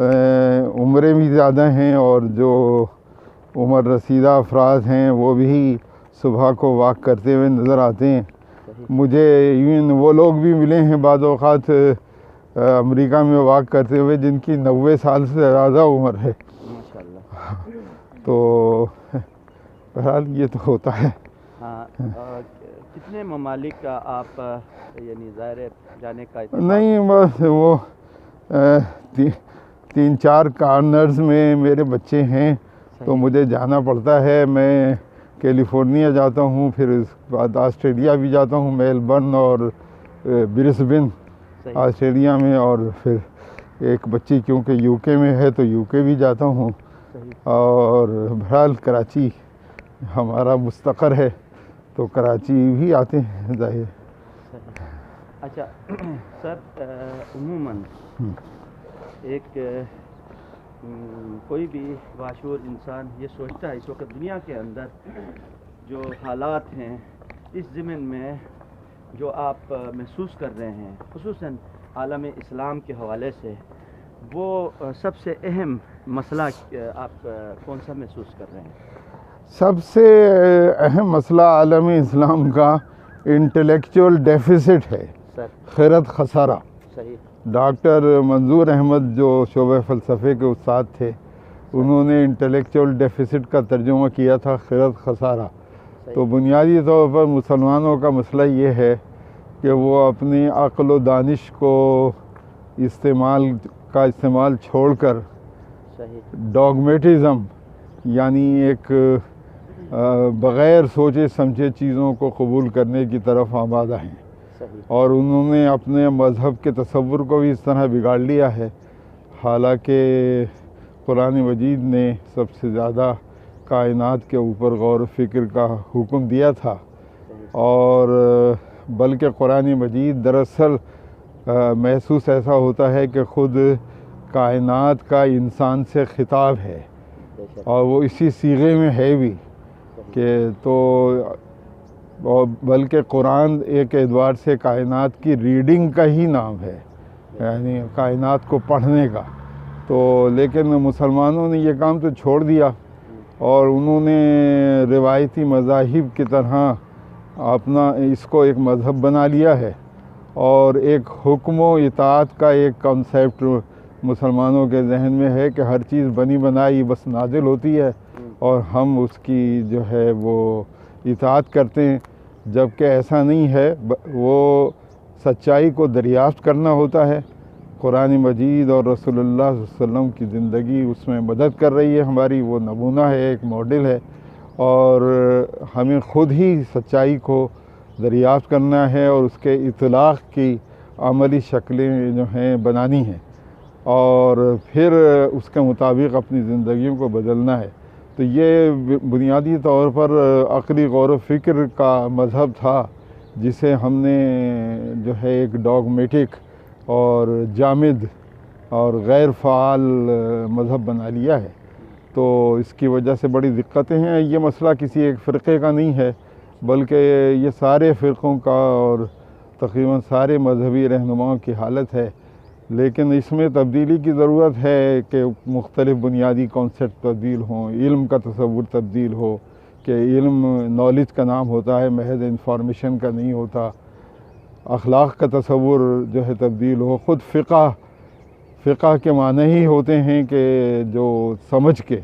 عمریں بھی زیادہ ہیں اور جو عمر رسیدہ افراد ہیں وہ بھی صبح کو واک کرتے ہوئے نظر آتے ہیں. مجھے ایون وہ لوگ بھی ملے ہیں بعض اوقات امریکہ میں واک کرتے ہوئے جن کی 90 سال سے زیادہ عمر ہے. ماشاءاللہ. تو بہرحال یہ تو ہوتا ہے. ہاں. کتنے ممالک کا آپ یعنی ظاہر جانے کا نہیں بس وہ 3-4 کارنرز میں میرے بچے ہیں تو مجھے جانا پڑتا ہے. میں کیلیفورنیا جاتا ہوں, پھر اس کے بعد آسٹریلیا بھی جاتا ہوں, میلبرن اور برسبن آسٹریلیا میں, اور پھر ایک بچی کیونکہ یو کے میں ہے تو یو کے بھی جاتا ہوں, اور بہرحال کراچی ہمارا مستقر ہے تو کراچی بھی آتے ہیں ظاہر. اچھا سر, عموماً ایک کوئی بھی باشعور انسان یہ سوچتا ہے اس وقت دنیا کے اندر جو حالات ہیں اس ضمن میں جو آپ محسوس کر رہے ہیں خصوصاً عالم اسلام کے حوالے سے, وہ سب سے اہم مسئلہ آپ کون سا محسوس کر رہے ہیں؟ سب سے اہم مسئلہ عالم اسلام کا انٹلیکچول ڈیفیسٹ ہے, خیرت خسارہ. صحیح. ڈاکٹر منظور احمد جو شعبہ فلسفے کے استاد تھے, انہوں نے انٹلیکچول ڈیفیسٹ کا ترجمہ کیا تھا خیرت خسارہ. تو بنیادی طور پر مسلمانوں کا مسئلہ یہ ہے کہ وہ اپنی عقل و دانش کو استعمال چھوڑ کر ڈاگمیٹزم یعنی ایک بغیر سوچے سمجھے چیزوں کو قبول کرنے کی طرف آمادہ ہیں, اور انہوں نے اپنے مذہب کے تصور کو بھی اس طرح بگاڑ لیا ہے. حالانکہ قرآن مجید نے سب سے زیادہ کائنات کے اوپر غور و فکر کا حکم دیا تھا, اور بلکہ قرآن مجید دراصل محسوس ایسا ہوتا ہے کہ خود کائنات کا انسان سے خطاب ہے, اور وہ اسی صیغے میں ہے بھی کہ تو بلکہ قرآن ایک اعتبار سے کائنات کی ریڈنگ کا ہی نام ہے, یعنی کائنات کو پڑھنے کا. تو لیکن مسلمانوں نے یہ کام تو چھوڑ دیا, اور انہوں نے روایتی مذاہب کی طرح اپنا اس کو ایک مذہب بنا لیا ہے, اور ایک حکم و اطاعت کا ایک کنسیپٹ مسلمانوں کے ذہن میں ہے کہ ہر چیز بنی بنائی بس نازل ہوتی ہے اور ہم اس کی جو ہے وہ اطاعت کرتے ہیں, جبکہ ایسا نہیں ہے. وہ سچائی کو دریافت کرنا ہوتا ہے. قرآن مجید اور رسول اللہ صلی اللہ علیہ وسلم کی زندگی اس میں مدد کر رہی ہے ہماری, وہ نمونہ ہے, ایک ماڈل ہے, اور ہمیں خود ہی سچائی کو دریافت کرنا ہے اور اس کے اطلاق کی عملی شکلیں جو ہیں بنانی ہیں, اور پھر اس کے مطابق اپنی زندگیوں کو بدلنا ہے. تو یہ بنیادی طور پر عقلی غور و فکر کا مذہب تھا جسے ہم نے جو ہے ایک ڈاگمیٹک اور جامد اور غیر فعال مذہب بنا لیا ہے. تو اس کی وجہ سے بڑی دقتیں ہیں. یہ مسئلہ کسی ایک فرقے کا نہیں ہے, بلکہ یہ سارے فرقوں کا اور تقریباً سارے مذہبی رہنماؤں کی حالت ہے. لیکن اس میں تبدیلی کی ضرورت ہے کہ مختلف بنیادی کانسیپٹ تبدیل ہوں, علم کا تصور تبدیل ہو کہ علم نالج کا نام ہوتا ہے, محض انفارمیشن کا نہیں ہوتا. اخلاق کا تصور جو ہے تبدیل ہو. خود فقہ کے معنی ہی ہوتے ہیں کہ جو سمجھ کے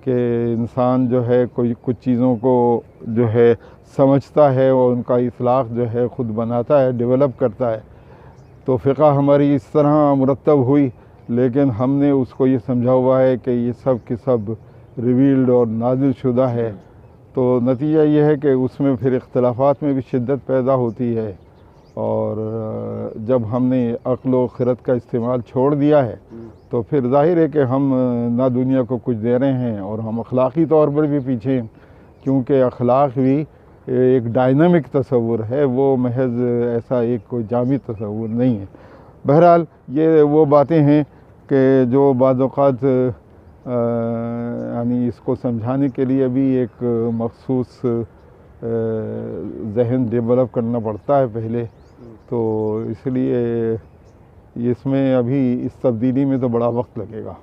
کہ انسان جو ہے کچھ چیزوں کو جو ہے سمجھتا ہے اور ان کا اطلاق جو ہے خود بناتا ہے, ڈیولپ کرتا ہے. تو فقہ ہماری اس طرح مرتب ہوئی, لیکن ہم نے اس کو یہ سمجھا ہوا ہے کہ یہ سب کے سب ریویلڈ اور نازل شدہ ہے. تو نتیجہ یہ ہے کہ اس میں پھر اختلافات میں بھی شدت پیدا ہوتی ہے, اور جب ہم نے عقل و خرد کا استعمال چھوڑ دیا ہے تو پھر ظاہر ہے کہ ہم نہ دنیا کو کچھ دے رہے ہیں, اور ہم اخلاقی طور پر بھی پیچھے ہیں, کیونکہ اخلاق بھی ایک ڈائنامک تصور ہے, وہ محض ایسا ایک کوئی جامد تصور نہیں ہے. بہرحال یہ وہ باتیں ہیں کہ جو بعض اوقات یعنی اس کو سمجھانے کے لیے بھی ایک مخصوص ذہن ڈیولپ کرنا پڑتا ہے پہلے. تو اس لیے اس میں ابھی اس تبدیلی میں تو بڑا وقت لگے گا.